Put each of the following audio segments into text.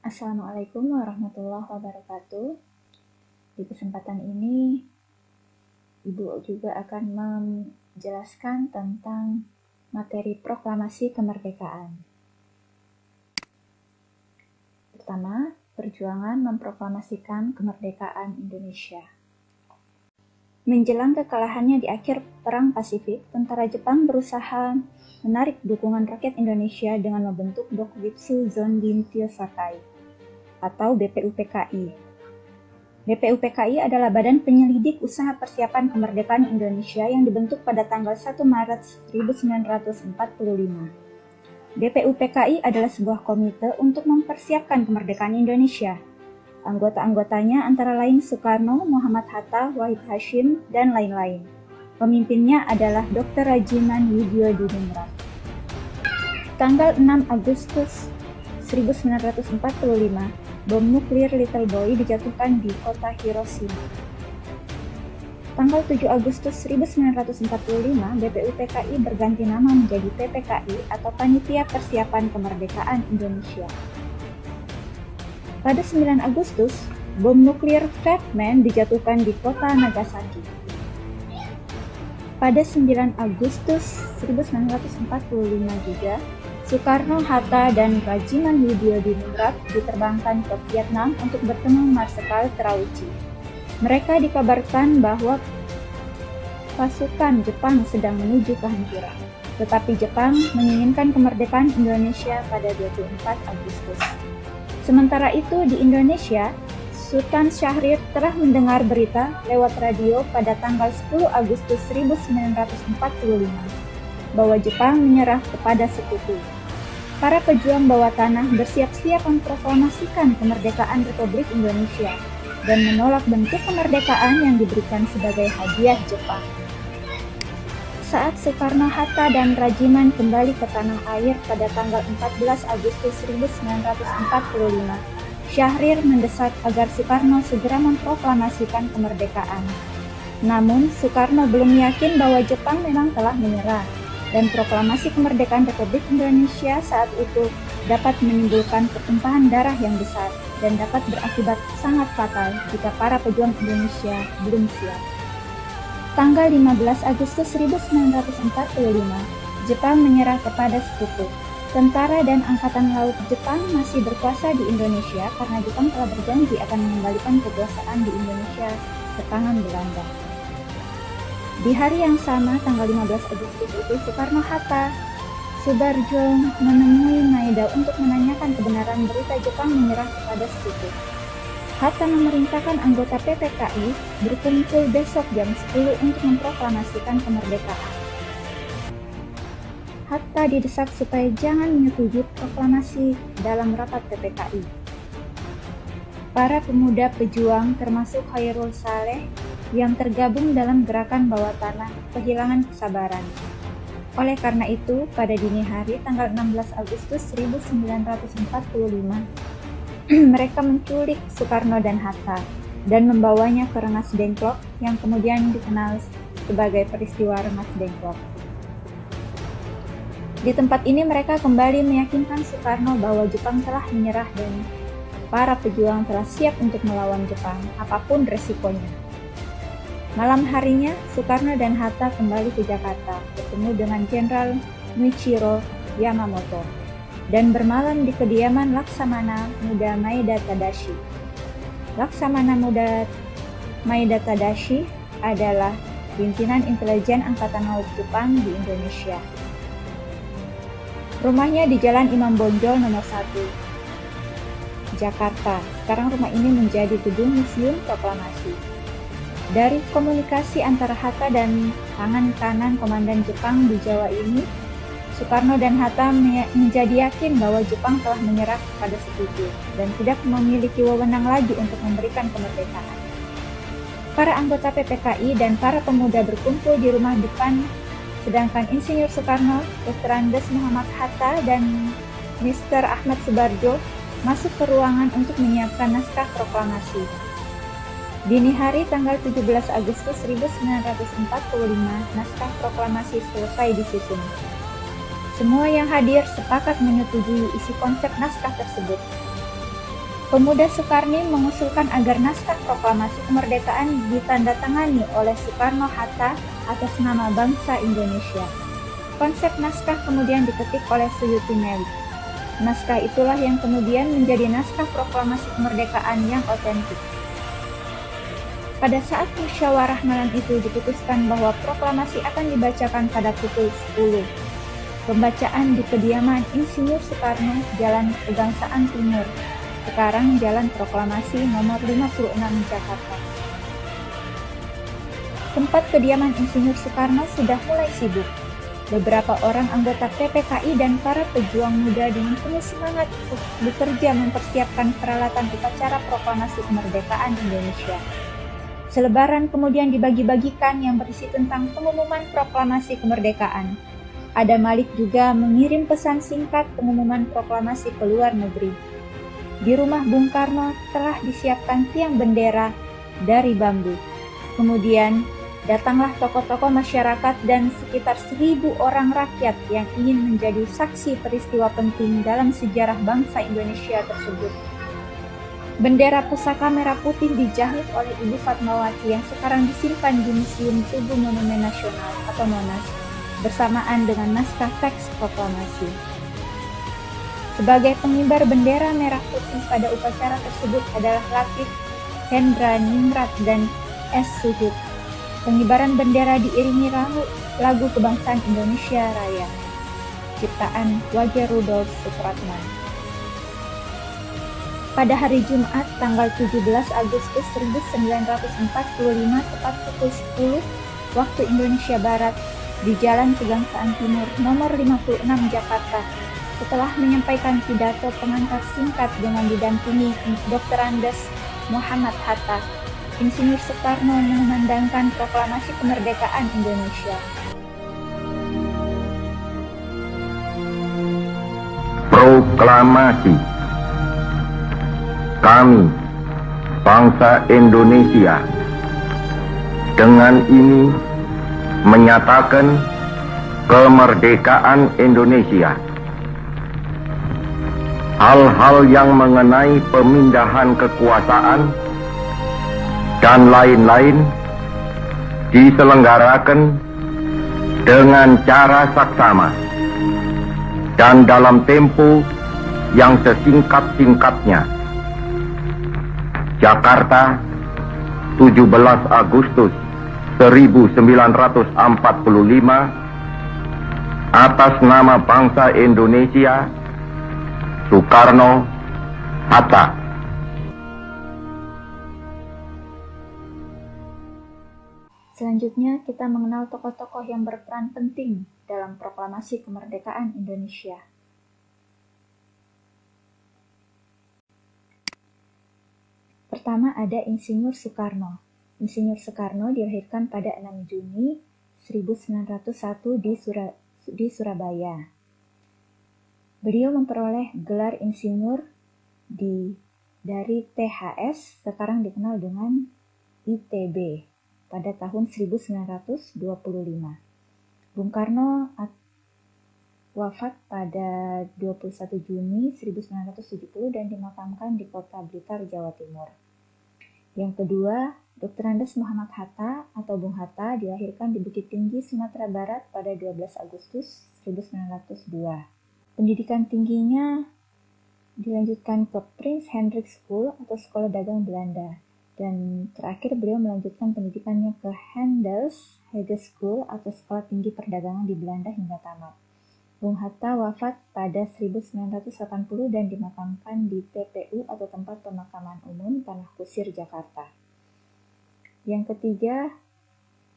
Assalamualaikum warahmatullahi wabarakatuh. Di kesempatan ini, Ibu juga akan menjelaskan tentang materi proklamasi kemerdekaan. Pertama, perjuangan memproklamasikan kemerdekaan Indonesia. Menjelang kekalahannya di akhir Perang Pasifik, tentara Jepang berusaha menarik dukungan rakyat Indonesia dengan membentuk Dokubitsu Zonbintyo Sakai atau BPUPKI. BPUPKI adalah badan penyelidik usaha persiapan kemerdekaan Indonesia yang dibentuk pada tanggal 1 Maret 1945. BPUPKI adalah sebuah komite untuk mempersiapkan kemerdekaan Indonesia. Anggota-anggotanya antara lain Soekarno, Muhammad Hatta, Wahid Hasyim, dan lain-lain. Pemimpinnya adalah Dr. Rajiman Widyodiningrat. Tanggal 6 Agustus 1945, bom nuklir Little Boy dijatuhkan di kota Hiroshima. Tanggal 7 Agustus 1945, BPUPKI berganti nama menjadi PPKI atau Panitia Persiapan Kemerdekaan Indonesia. Pada 9 Agustus, bom nuklir Fat Man dijatuhkan di kota Nagasaki. Pada 9 Agustus 1945 juga, Soekarno, Hatta, dan Rajiman Widyodiningrat diterbangkan ke Vietnam untuk bertemu Marsekal Terauchi. Mereka dikabarkan bahwa pasukan Jepang sedang menuju kehancuran, tetapi Jepang menginginkan kemerdekaan Indonesia pada 24 Agustus. Sementara itu di Indonesia, Sultan Syahrir telah mendengar berita lewat radio pada tanggal 10 Agustus 1945 bahwa Jepang menyerah kepada sekutu. Para pejuang bawah tanah bersiap-siap memproklamasikan kemerdekaan Republik Indonesia dan menolak bentuk kemerdekaan yang diberikan sebagai hadiah Jepang. Saat Soekarno, Hatta, dan Rajiman kembali ke tanah air pada tanggal 14 Agustus 1945, Syahrir mendesak agar Soekarno segera memproklamasikan kemerdekaan. Namun, Soekarno belum yakin bahwa Jepang memang telah menyerah, dan proklamasi kemerdekaan Republik Indonesia saat itu dapat menimbulkan pertumpahan darah yang besar dan dapat berakibat sangat fatal jika para pejuang Indonesia belum siap. Tanggal 15 Agustus 1945, Jepang menyerah kepada sekutu. Tentara dan Angkatan Laut Jepang masih berkuasa di Indonesia karena Jepang telah berjanji akan mengembalikan kekuasaan di Indonesia ke tangan Belanda. Di hari yang sama, tanggal 15 Agustus itu, Soekarno-Hatta, Subarjo menemui Maeda untuk menanyakan kebenaran berita Jepang menyerah kepada sekutu. Hatta memerintahkan anggota PPKI berkumpul besok jam 10 untuk memproklamasikan kemerdekaan. Hatta didesak supaya jangan menyetujui proklamasi dalam rapat PPKI. Para pemuda pejuang termasuk Khairul Saleh yang tergabung dalam gerakan bawah tanah kehilangan kesabaran. Oleh karena itu, pada dini hari tanggal 16 Agustus 1945, mereka menculik Soekarno dan Hatta dan membawanya ke Rengas Dengklok yang kemudian dikenal sebagai peristiwa Rengas Dengklok. Di tempat ini mereka kembali meyakinkan Soekarno bahwa Jepang telah menyerah dan para pejuang telah siap untuk melawan Jepang, apapun resikonya. Malam harinya, Soekarno dan Hatta kembali ke Jakarta, bertemu dengan Jenderal Michiro Yamamoto, dan bermalam di kediaman Laksamana Muda Maeda Tadashi. Laksamana Muda Maeda Tadashi adalah pimpinan intelijen Angkatan Laut Jepang di Indonesia. Rumahnya di Jalan Imam Bonjol nomor 1, Jakarta. Sekarang rumah ini menjadi gedung Museum Proklamasi. Dari komunikasi antara Hatta dan tangan kanan Komandan Jepang di Jawa ini, Soekarno dan Hatta menjadi yakin bahwa Jepang telah menyerah kepada sekutu dan tidak memiliki wewenang lagi untuk memberikan kemerdekaan. Para anggota PPKI dan para pemuda berkumpul di rumah depan, sedangkan Insinyur Soekarno, Dr. Andes Muhammad Hatta, dan Mr. Ahmad Subarjo masuk ke ruangan untuk menyiapkan naskah proklamasi. Dini hari tanggal 17 Agustus 1945, naskah proklamasi selesai disusun. Semua yang hadir sepakat menyetujui isi konsep naskah tersebut. Pemuda Soekarno mengusulkan agar naskah proklamasi kemerdekaan ditandatangani oleh Soekarno-Hatta atas nama bangsa Indonesia. Konsep naskah kemudian diketik oleh Suyuti Melik. Naskah itulah yang kemudian menjadi naskah proklamasi kemerdekaan yang otentik. Pada saat musyawarah malam itu diputuskan bahwa proklamasi akan dibacakan pada pukul 10. Pembacaan di kediaman Insinyur Soekarno, Jalan Kebangsaan Timur, sekarang Jalan Proklamasi nomor 56 Jakarta. Tempat kediaman Insinyur Soekarno sudah mulai sibuk. Beberapa orang anggota PPKI dan para pejuang muda dengan penuh semangat bekerja mempersiapkan peralatan upacara proklamasi kemerdekaan Indonesia. Selebaran kemudian dibagi-bagikan yang berisi tentang pengumuman proklamasi kemerdekaan. Ada Malik juga mengirim pesan singkat pengumuman proklamasi ke luar negeri. Di rumah Bung Karno telah disiapkan tiang bendera dari bambu. Kemudian datanglah tokoh-tokoh masyarakat dan sekitar 1.000 orang rakyat yang ingin menjadi saksi peristiwa penting dalam sejarah bangsa Indonesia tersebut. Bendera pusaka merah putih dijahit oleh Ibu Fatmawati yang sekarang disimpan di Museum Tugu Monumen Nasional atau Monas, bersamaan dengan naskah teks proklamasi. Sebagai pengibar bendera merah putih pada upacara tersebut adalah Latif, Hendra Ningrat, dan S. Sujud. Pengibaran bendera diiringi lagu kebangsaan Indonesia Raya, ciptaan Wage Rudolf Supratman. Pada hari Jumat, tanggal 17 Agustus 1945, tepat pukul 10 waktu Indonesia Barat, di Jalan Kebangsaan Timur nomor 56 Jakarta, setelah menyampaikan pidato pengantar singkat dengan didampingi Dr. Andes Muhammad Hatta, Insinyur Soekarno mengumandangkan proklamasi kemerdekaan Indonesia. Proklamasi. Kami, bangsa Indonesia, dengan ini menyatakan kemerdekaan Indonesia. Hal-hal yang mengenai pemindahan kekuasaan dan lain-lain diselenggarakan dengan cara saksama dan dalam tempo yang sesingkat-singkatnya. Jakarta, 17 Agustus 1945, atas nama bangsa Indonesia, Soekarno, Hatta. Selanjutnya kita mengenal tokoh-tokoh yang berperan penting dalam proklamasi kemerdekaan Indonesia. Pertama ada Insinyur Soekarno. Insinyur Soekarno dilahirkan pada 6 Juni 1901 di Surabaya. Beliau memperoleh gelar insinyur dari THS, sekarang dikenal dengan ITB, pada tahun 1925. Bung Karno wafat pada 21 Juni 1970 dan dimakamkan di Kota Blitar, Jawa Timur. Yang kedua, Dr. Andes Muhammad Hatta atau Bung Hatta dilahirkan di Bukit Tinggi, Sumatera Barat pada 12 Agustus 1902. Pendidikan tingginya dilanjutkan ke Prince Hendrik School atau Sekolah Dagang Belanda. Dan terakhir beliau melanjutkan pendidikannya ke Handelshoge School atau Sekolah Tinggi Perdagangan di Belanda hingga tamat. Bung Hatta wafat pada 1980 dan dimakamkan di TPU atau Tempat Pemakaman Umum Tanah Kusir, Jakarta. Yang ketiga,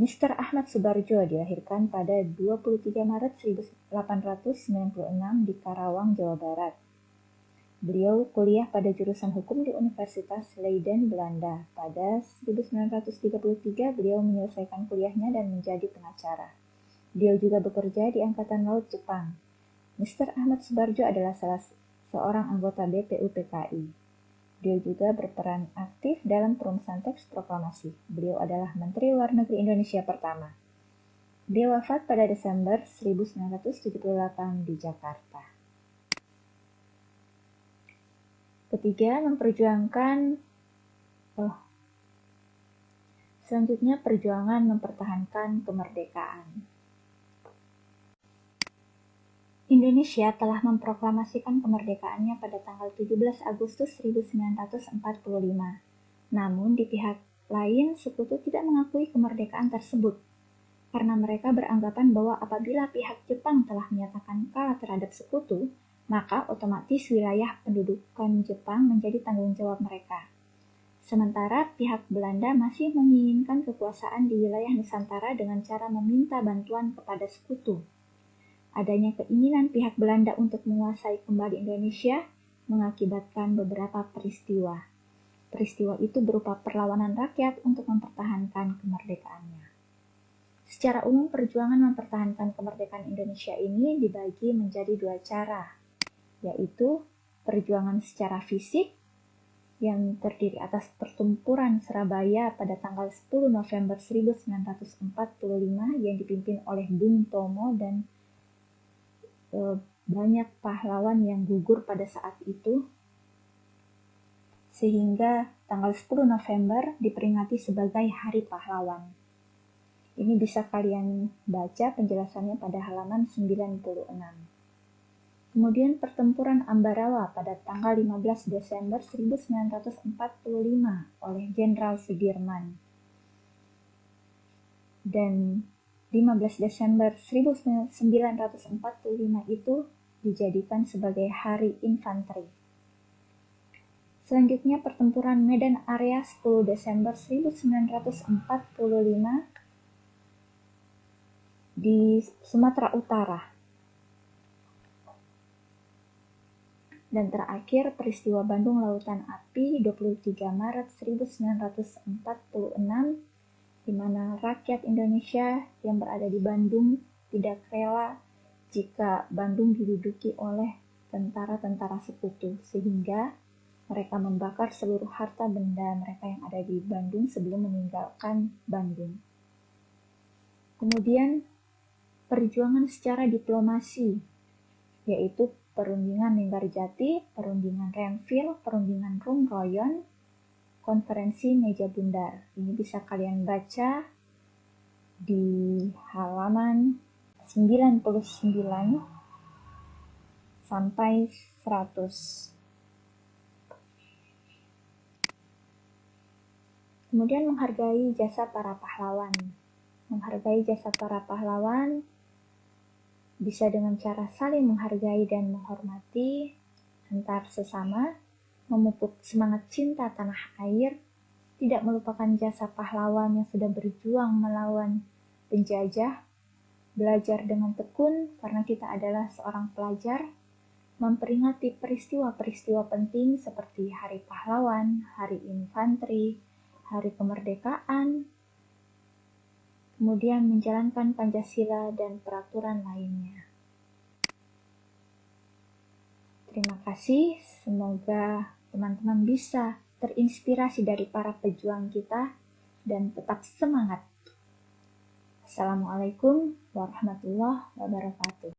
Mr. Ahmad Subarjo dilahirkan pada 23 Maret 1896 di Karawang, Jawa Barat. Beliau kuliah pada jurusan hukum di Universitas Leiden, Belanda. Pada 1933 beliau menyelesaikan kuliahnya dan menjadi pengacara. Beliau juga bekerja di Angkatan Laut Jepang. Mr. Ahmad Subarjo adalah salah seorang anggota BPUPKI. Beliau juga berperan aktif dalam perumusan teks proklamasi. Beliau adalah Menteri Luar Negeri Indonesia pertama. Beliau wafat pada Desember 1978 di Jakarta. Ketiga, selanjutnya perjuangan mempertahankan kemerdekaan. Indonesia telah memproklamasikan kemerdekaannya pada tanggal 17 Agustus 1945. Namun, di pihak lain, sekutu tidak mengakui kemerdekaan tersebut, karena mereka beranggapan bahwa apabila pihak Jepang telah menyatakan kalah terhadap sekutu, maka otomatis wilayah pendudukan Jepang menjadi tanggung jawab mereka. Sementara pihak Belanda masih menginginkan kekuasaan di wilayah Nusantara dengan cara meminta bantuan kepada sekutu. Adanya keinginan pihak Belanda untuk menguasai kembali Indonesia mengakibatkan beberapa peristiwa. Peristiwa itu berupa perlawanan rakyat untuk mempertahankan kemerdekaannya. Secara umum, perjuangan mempertahankan kemerdekaan Indonesia ini dibagi menjadi dua cara, yaitu perjuangan secara fisik yang terdiri atas pertempuran Surabaya pada tanggal 10 November 1945 yang dipimpin oleh Bung Tomo dan banyak pahlawan yang gugur pada saat itu, sehingga tanggal 10 November diperingati sebagai Hari Pahlawan. Ini bisa kalian baca penjelasannya pada halaman 96. Kemudian pertempuran Ambarawa pada tanggal 15 Desember 1945 oleh Jenderal Sudirman. Dan 15 Desember 1945 itu dijadikan sebagai Hari Infanteri. Selanjutnya pertempuran Medan Area 10 Desember 1945 di Sumatera Utara. Dan terakhir peristiwa Bandung Lautan Api 23 Maret 1946 di mana rakyat Indonesia yang berada di Bandung tidak rela jika Bandung diduduki oleh tentara-tentara sekutu, sehingga mereka membakar seluruh harta benda mereka yang ada di Bandung sebelum meninggalkan Bandung. Kemudian perjuangan secara diplomasi, yaitu perundingan Linggarjati, perundingan Renville, perundingan Rumroyon, konferensi Meja Bundar. Ini bisa kalian baca di halaman 99 sampai 100. Kemudian menghargai jasa para pahlawan. Menghargai jasa para pahlawan bisa dengan cara saling menghargai dan menghormati antar sesama, memupuk semangat cinta tanah air, tidak melupakan jasa pahlawan yang sudah berjuang melawan penjajah, belajar dengan tekun karena kita adalah seorang pelajar, memperingati peristiwa-peristiwa penting seperti Hari Pahlawan, Hari Infanteri, Hari Kemerdekaan, kemudian menjalankan Pancasila dan peraturan lainnya. Terima kasih, semoga teman-teman bisa terinspirasi dari para pejuang kita dan tetap semangat. Assalamualaikum warahmatullahi wabarakatuh.